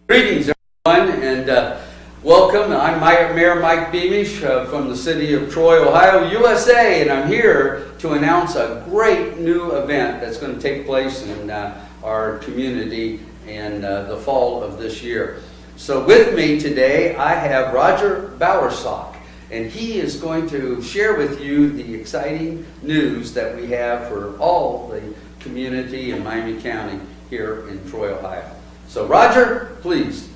Greetings, everyone, and welcome. I'm Mayor Mike Beamish from the city of Troy, Ohio, USA, and I'm here to announce a great new event that's going to take place in our community in the fall of this year. So with me today, I have Roger Bowersock, and he is going to share with you the exciting news that we have for all the community in Miami County here in Troy, Ohio. So Roger, please.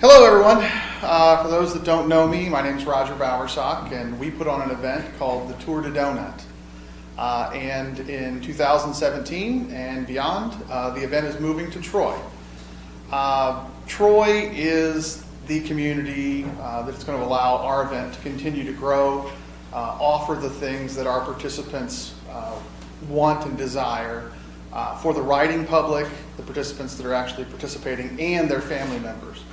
Hello everyone. For those that don't know me, my name is Roger Bowersock, and we put on an event called the Tour de Donut. And in 2017 and beyond, the event is moving to Troy. Troy is the community that's going to allow our event to continue to grow, offer the things that our participants want and desire for the riding public, the participants that are actually participating, and their family members.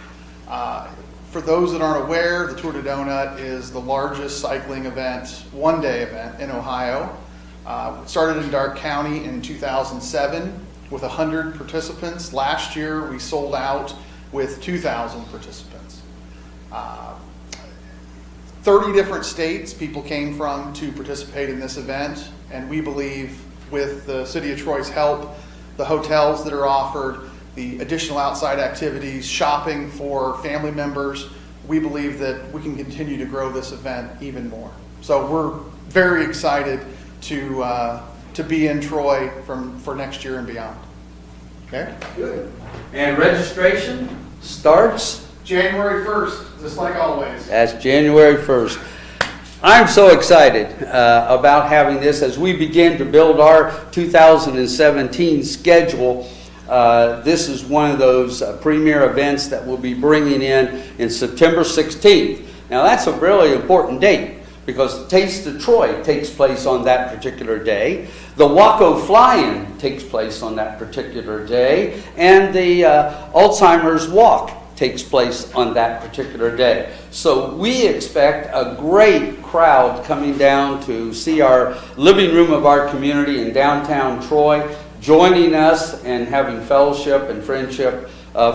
For those that aren't aware, the Tour de Donut is the largest cycling event, one-day event in Ohio. It started in Darke County in 2007 with 100 participants. Last year we sold out with 2,000 participants. 30 different states people came from to participate in this event, and we believe with the City of Troy's help, the hotels that are offered, the additional outside activities, shopping for family members, we believe that we can continue to grow this event even more. So we're very excited to be in Troy for next year and beyond. Okay? Good. And registration starts January 1st, just like always. That's January 1st. I'm so excited about having this as we begin to build our 2017 schedule. This is one of those premier events that we'll be bringing in September 16th. Now that's a really important date because Taste of Troy takes place on that particular day. The Waco Fly-In takes place on that particular day. And the Alzheimer's Walk takes place on that particular day. So we expect a great crowd coming down to see our living room of our community in downtown Troy, joining us and having fellowship and friendship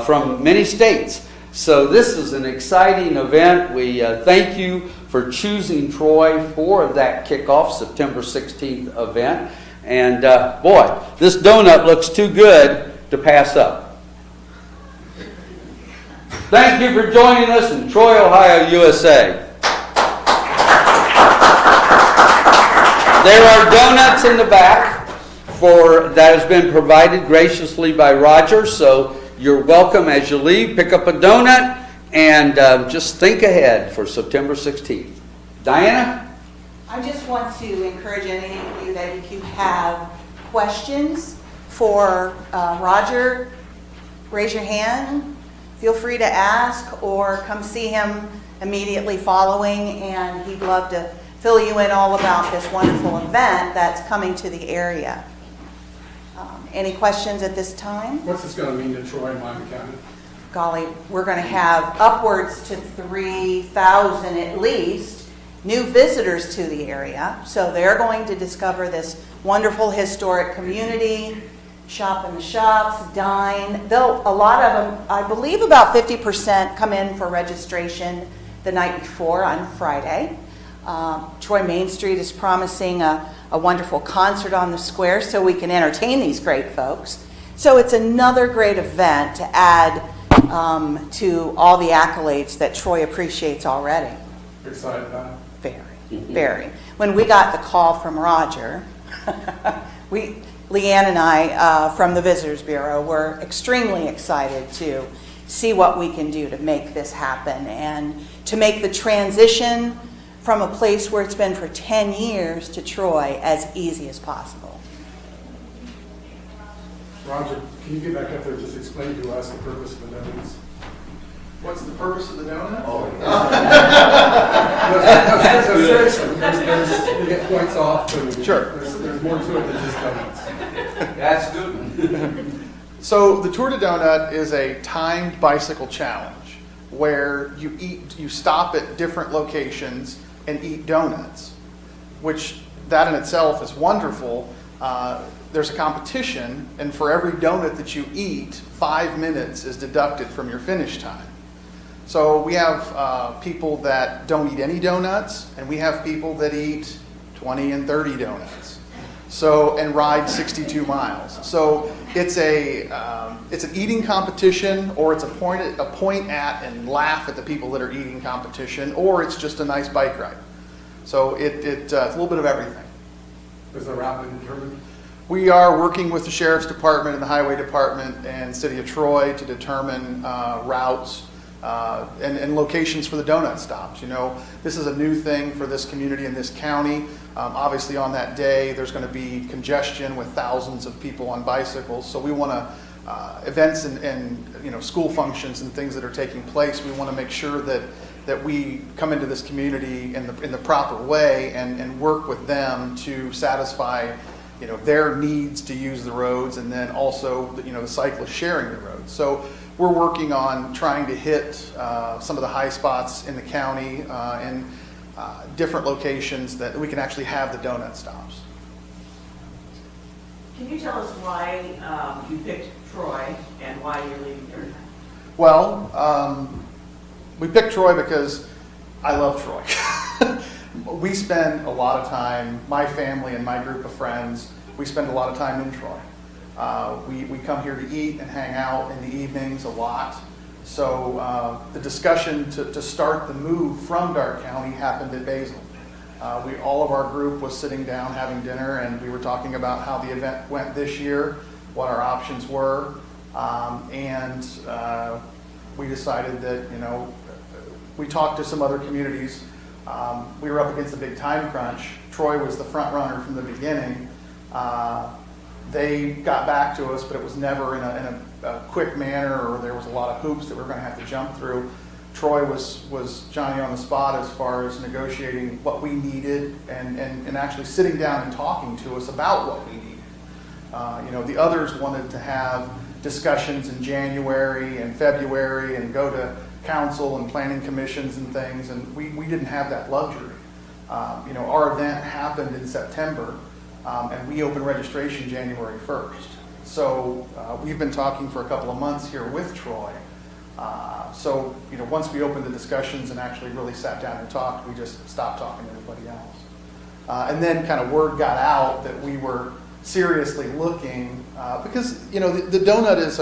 from many states. So this is an exciting event. We thank you for choosing Troy for that kickoff September 16th event. And boy, this donut looks too good to pass up. Thank you for joining us in Troy, Ohio, USA. There are donuts in the back that has been provided graciously by Roger, so you're welcome as you leave. Pick up a donut and just think ahead for September 16th. Diana? I just want to encourage any of you that if you have questions for Roger, raise your hand. Feel free to ask or come see him immediately following, and he'd love to fill you in all about this wonderful event that's coming to the area. Any questions at this time? What's this going to mean to Troy and Miami County? Golly, we're going to have upwards to 3,000 at least new visitors to the area. So they're going to discover this wonderful historic community, shop in the shops, dine. A lot of them, I believe about 50% come in for registration the night before on Friday. Troy Main Street is promising a wonderful concert on the square so we can entertain these great folks. So it's another great event to add to all the accolades that Troy appreciates already. Excited about it? Very. When we got the call from Roger, Leanne and I from the Visitors Bureau were extremely excited to see what we can do to make this happen and to make the transition from a place where it's been for 10 years to Troy as easy as possible. Roger, can you get back up there and just explain to us the purpose of the donuts? What's the purpose of the donut? No, seriously, you get points off. And Sure. There's more to it than just donuts. That's good. So the Tour de Donut is a timed bicycle challenge where you stop at different locations and eat donuts, which that in itself is wonderful. there's a competition, and for every donut that you eat, 5 minutes is deducted from your finish time. So we have people that don't eat any donuts, and we have people that eat 20 and 30 donuts. So, and ride 62 miles. So it's an eating competition, or it's a point at and laugh at the people that are eating competition, or it's just a nice bike ride. So it's a little bit of everything. Is the route been determined? We are working with the Sheriff's Department and the Highway Department and City of Troy to determine routes and locations for the donut stops. You know, this is a new thing for this community and this county. Obviously on that day, there's going to be congestion with thousands of people on bicycles. So we want to, events and you know, school functions and things that are taking place, we want to make sure that we come into this community in the proper way and work with them to satisfy, you know, their needs to use the roads, and then also, you know, the cyclists sharing the roads. So we're working on trying to hit some of the high spots in the county and different locations that we can actually have the donut stops. Can you tell us why you picked Troy and why you're leaving your town? Well, we picked Troy because I love Troy. We spend a lot of time, my family and my group of friends, we spend a lot of time in Troy. We come here to eat and hang out in the evenings a lot. So the discussion to start the move from Darke County happened at Basil. All of our group was sitting down having dinner, and we were talking about how the event went this year, what our options were, and we decided that, you know, we talked to some other communities. We were up against a big time crunch. Troy was the front runner from the beginning. They got back to us, but it was never in a quick manner, or there was a lot of hoops that we were going to have to jump through. Troy was Johnny on the spot as far as negotiating what we needed and actually sitting down and talking to us about what we needed. You know, the others wanted to have discussions in January and February and go to council and planning commissions and things, and we didn't have that luxury. You know, our event happened in September, and we opened registration January 1st. So we've been talking for a couple of months here with Troy. So, you know, once we opened the discussions and actually really sat down and talked, we just stopped talking to everybody else. And then kind of word got out that we were seriously looking, because, you know, the donut is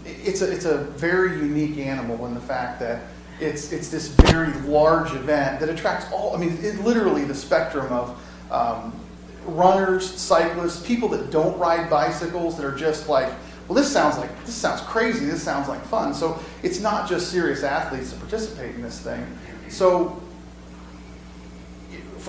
it's a very unique animal in the fact that it's this very large event that attracts literally the spectrum of runners, cyclists, people that don't ride bicycles that are just like, well, this sounds crazy, this sounds like fun. So it's not just serious athletes that participate in this thing. So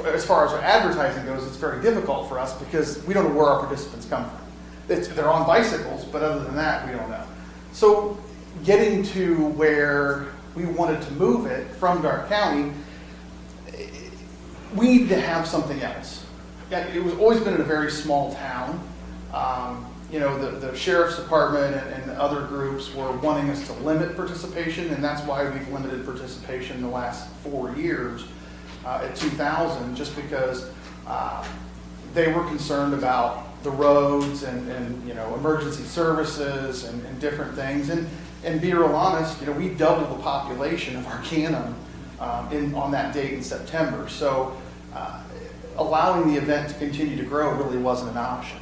as far as our advertising goes, it's very difficult for us because we don't know where our participants come from. They're on bicycles, but other than that, we don't know. So getting to where we wanted to move it from Darke County, we needed to have something else. It was always been in a very small town. You know, the Sheriff's Department and other groups were wanting us to limit participation, and that's why we've limited participation the last 4 years at 2,000, just because they were concerned about the roads and you know, emergency services and different things. And be real honest, you know, we doubled the population of Arcanum on that date in September. So allowing the event to continue to grow really wasn't an option.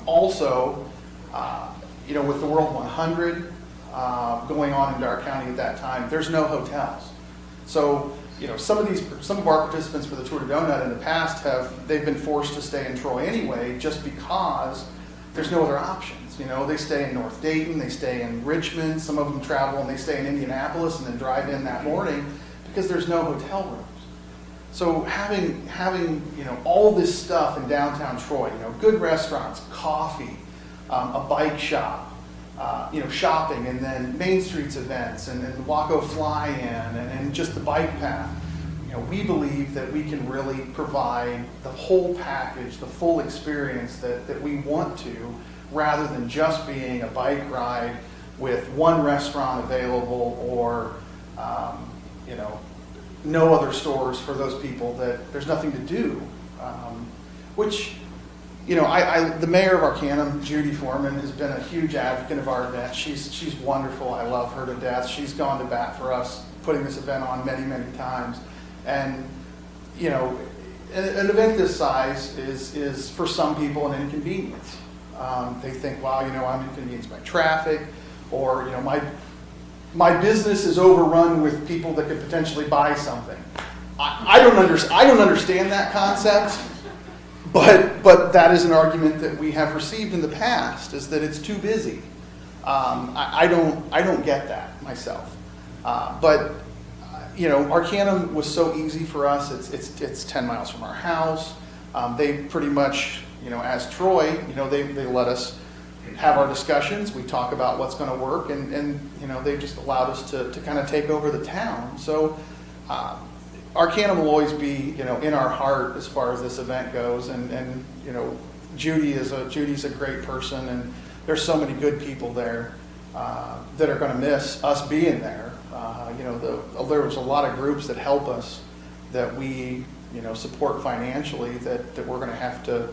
Also, you know, with the World 100 going on in Darke County at that time, there's no hotels. So, you know, some of our participants for the Tour de Donut in the past they've been forced to stay in Troy anyway, just because there's no other options. You know, they stay in North Dayton, they stay in Richmond, some of them travel and they stay in Indianapolis and then drive in that morning because there's no hotel rooms. So having you know, all this stuff in downtown Troy, you know, good restaurants, coffee, a bike shop, you know, shopping, and then Main Street's events, and then Waco Fly-In, and just the bike path. You know, we believe that we can really provide the whole package, the full experience that we want to, rather than just being a bike ride with one restaurant available or, you know, no other stores for those people that there's nothing to do. which, you know, the mayor of Arcanum, Judy Foreman, has been a huge advocate of our event. She's wonderful. I love her to death. She's gone to bat for us, putting this event on many, many times. And, you know, an event this size is for some people an inconvenience. They think, wow, you know, I'm inconvenienced by traffic, or, you know, my business is overrun with people that could potentially buy something. I don't understand that concept, but that is an argument that we have received in the past, is that it's too busy. I don't get that myself. But you know, Arcanum was so easy for us. It's 10 miles from our house. They pretty much, you know, as Troy, you know, they let us have our discussions. We talk about what's going to work, and you know, they just allowed us to kind of take over the town. So Arcanum will always be, you know, in our heart as far as this event goes. And you know, Judy's a great person, and there's so many good people there that are going to miss us being there. You know, there was a lot of groups that help us that we, you know, support financially that we're going to have to,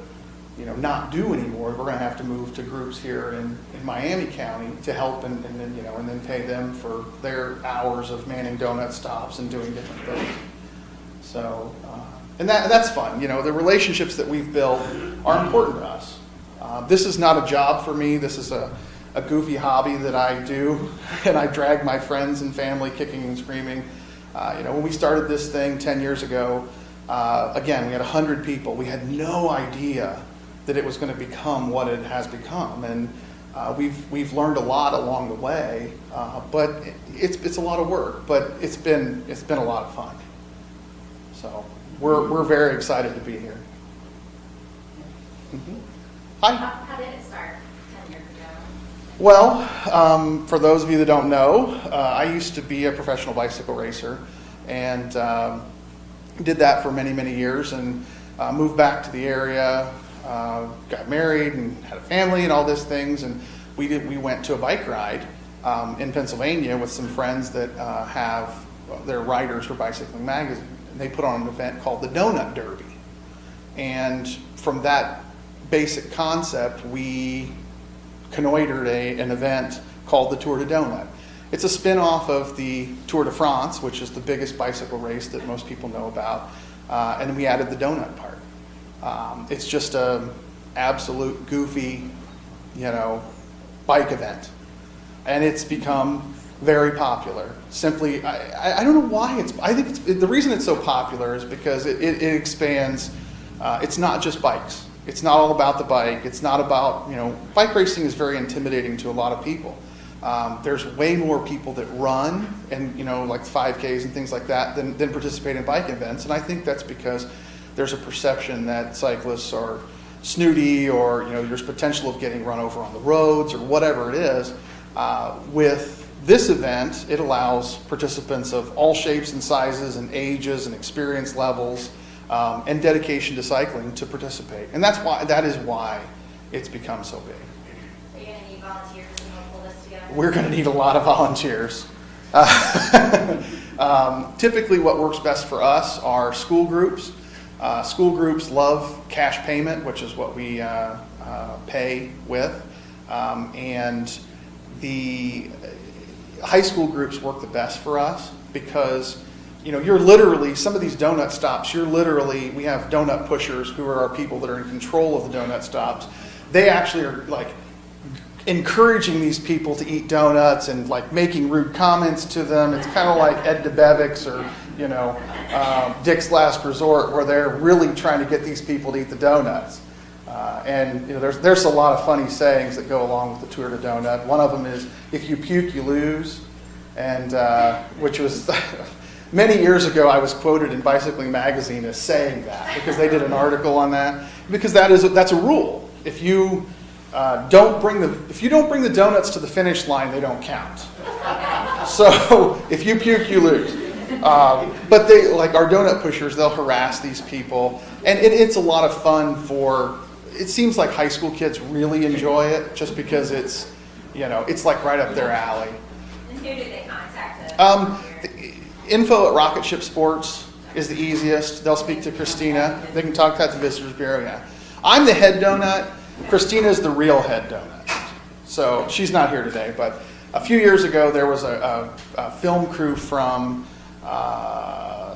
you know, not do anymore. We're going to have to move to groups here in Miami County to help and then, you know, and then pay them for their hours of manning donut stops and doing different things. So, and that's fun. You know, the relationships that we've built are important to us. This is not a job for me. This is a goofy hobby that I do, and I drag my friends and family kicking and screaming. You know, when we started this thing 10 years ago, again, we had 100 people. We had no idea that it was going to become what it has become, and we've learned a lot along the way. But it's a lot of work, but it's been a lot of fun. So we're very excited to be here. Mm-hmm. Hi. How did it start 10 years ago? Well, for those of you that don't know, I used to be a professional bicycle racer, and did that for many, many years, and moved back to the area, got married and had a family and all these things, and we went to a bike ride in Pennsylvania with some friends that they're writers for Bicycling Magazine, and they put on an event called the Donut Derby. And from that basic concept, we connoitered an event called the Tour de Donut. It's a spin-off of the Tour de France, which is the biggest bicycle race that most people know about, and we added the donut part. It's just a absolute goofy, you know, bike event, and it's become very popular. Simply, I don't know why I think the reason it's so popular is because it expands. It's not just bikes. It's not all about the bike. It's not about, you know, bike racing is very intimidating to a lot of people. There's way more people that run and, you know, like 5Ks and things like that than participate in bike events. And I think that's because there's a perception that cyclists are snooty, or, you know, there's potential of getting run over on the roads or whatever it is. With this event, it allows participants of all shapes and sizes and ages and experience levels and dedication to cycling to participate. And that is why it's become so big. Are you going to need volunteers to help pull this together? We're going to need a lot of volunteers. Typically what works best for us are school groups. School groups love cash payment, which is what we pay with. And the high school groups work the best for us because, you know, you're literally, some of these donut stops, we have donut pushers who are our people that are in control of the donut stops. They actually are like encouraging these people to eat donuts and like making rude comments to them. It's kind of like Ed DeBevick's or, you know, Dick's Last Resort, where they're really trying to get these people to eat the donuts. And, you know, there's a lot of funny sayings that go along with the Tour de Donut. One of them is, if you puke, you lose. And which was, many years ago, I was quoted in Bicycling Magazine as saying that, because they did an article on that. Because that's a rule. If you don't bring the donuts to the finish line, they don't count. So if you puke, you lose. But they, like our donut pushers, they'll harass these people, and it's a lot of fun for. It seems like high school kids really enjoy it, just because it's, you know, it's like right up their alley. And who do they contact? Info at Rocket Ship Sports is the easiest. They'll speak to Christina. They can talk to the Visitors Bureau. Yeah. I'm the head donut. Christina's the real head donut. So she's not here today, but a few years ago there was a film crew from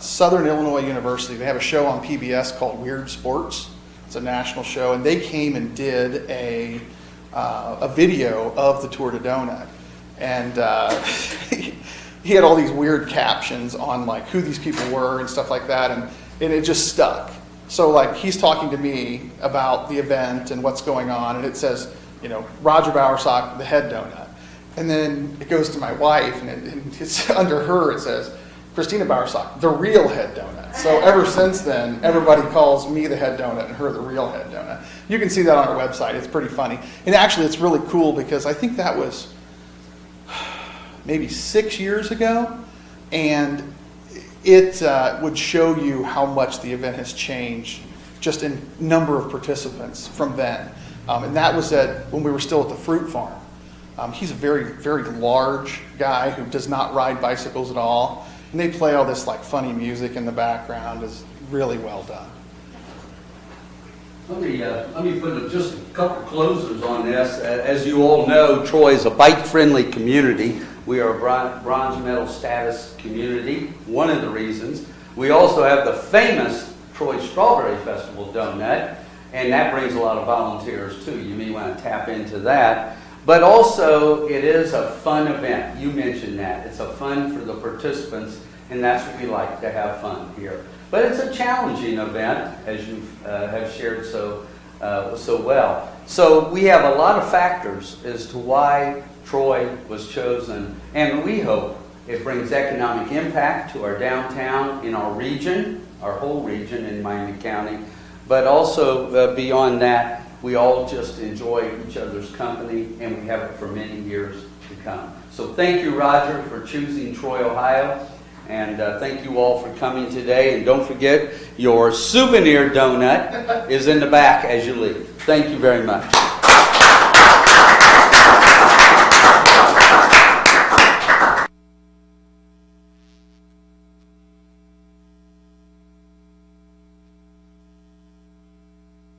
Southern Illinois University. They have a show on PBS called Weird Sports. It's a national show, and they came and did a video of the Tour de Donut. And he had all these weird captions on like who these people were and stuff like that, and it just stuck. So like he's talking to me about the event and what's going on, and it says, you know, Roger Bowersock, the head donut. And then it goes to my wife, and it's under her it says, Christina Bowersock, the real head donut. So ever since then, everybody calls me the head donut and her the real head donut. You can see that on our website. It's pretty funny. And actually, it's really cool because I think that was maybe 6 years ago, and it would show you how much the event has changed just in number of participants from then. And that was when we were still at the fruit farm. He's a very, very large guy who does not ride bicycles at all. And they play all this like funny music in the background. It's really well done. Let me put just a couple closers on this. As you all know, Troy is a bike-friendly community. We are a bronze medal status community, one of the reasons. We also have the famous Troy Strawberry Festival donut, and that brings a lot of volunteers too. You may want to tap into that. But also, it is a fun event. You mentioned that. It's a fun for the participants, and that's what we like, to have fun here. But it's a challenging event, as you have shared so well. So we have a lot of factors as to why Troy was chosen, and we hope it brings economic impact to our downtown, in our region, our whole region in Miami County, but also beyond that, we all just enjoy each other's company, and we have it for many years to come. So thank you, Roger, for choosing Troy, Ohio, and thank you all for coming today. And don't forget, your souvenir donut is in the back as you leave. Thank you very much.